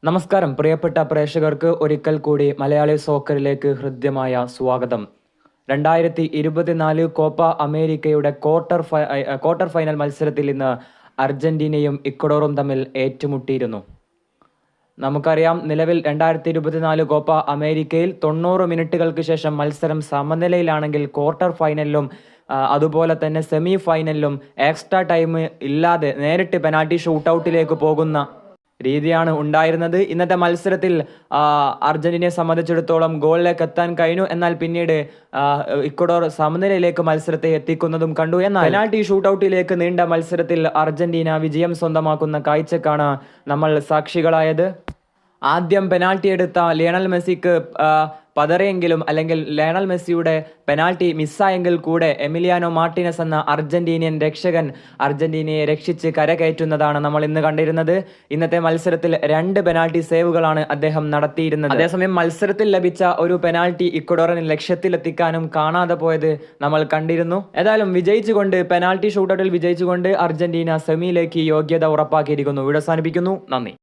നമസ്കാരം പ്രിയപ്പെട്ട പ്രേക്ഷകർക്ക് ഒരിക്കൽ കൂടി മലയാളി സോക്കറിലേക്ക് ഹൃദ്യമായ സ്വാഗതം. 2024 കോപ്പ അമേരിക്കയുടെ ക്വാർട്ടർ ഫൈനൽ മത്സരത്തിൽ ഇന്ന് അർജന്റീനയും ഇക്വഡോറും തമ്മിൽ ഏറ്റുമുട്ടിയിരുന്നു. നമുക്കറിയാം, നിലവിൽ 2024 കോപ്പ അമേരിക്കയിൽ 90 മിനിറ്റുകൾക്ക് ശേഷം മത്സരം സമനിലയിലാണെങ്കിൽ ക്വാർട്ടർ ഫൈനലിലും അതുപോലെ തന്നെ സെമി ഫൈനലിലും എക്സ്ട്രാ ടൈം ഇല്ലാതെ നേരിട്ട് പെനാൽറ്റി ഷൂട്ടൗട്ടിലേക്ക് പോകുന്ന രീതിയാണ് ഉണ്ടായിരുന്നത്. ഇന്നത്തെ മത്സരത്തിൽ അർജന്റീനയെ സംബന്ധിച്ചിടത്തോളം ഗോളിലേക്ക് എത്താൻ കഴിഞ്ഞു. എന്നാൽ പിന്നീട് ഇക്വഡോർ സമനിലയിലേക്ക് മത്സരത്തെ എത്തിക്കുന്നതും കണ്ടു. എന്നാൽ പെനാൽറ്റി ഷൂട്ടൗട്ടിലേക്ക് നീണ്ട മത്സരത്തിൽ അർജന്റീന വിജയം സ്വന്തമാക്കുന്ന കാഴ്ചക്കാണ് നമ്മൾ സാക്ഷികളായത്. ആദ്യം പെനാൽറ്റി എടുത്ത ലയണൽ മെസ്സിക്ക് പതറിയെങ്കിലും, അല്ലെങ്കിൽ ലയണൽ മെസ്സിയുടെ പെനാൽറ്റി മിസ്സായെങ്കിൽ കൂടെ എമിലിയാനോ മാർട്ടിനസ് എന്ന അർജന്റീനിയൻ രക്ഷകൻ അർജന്റീനയെ രക്ഷിച്ച് കരകയറ്റുന്നതാണ് നമ്മൾ ഇന്ന് കണ്ടിരുന്നത്. ഇന്നത്തെ മത്സരത്തിൽ 2 പെനാൽറ്റി സേവുകളാണ് അദ്ദേഹം നടത്തിയിരുന്നത്. അതേസമയം മത്സരത്തിൽ ലഭിച്ച ഒരു പെനാൽറ്റി ഇക്വഡോറിന് ലക്ഷ്യത്തിലെത്തിക്കാനും കാണാതെ പോയത് നമ്മൾ കണ്ടിരുന്നു. ഏതായാലും വിജയിച്ചുകൊണ്ട്, പെനാൽറ്റി ഷൂട്ടൗട്ടിൽ വിജയിച്ചുകൊണ്ട് അർജന്റീന സെമിയിലേക്ക് യോഗ്യത ഉറപ്പാക്കിയിരിക്കുന്നു. ഇവിടെ അവസാനിപ്പിക്കുന്നു. നന്ദി.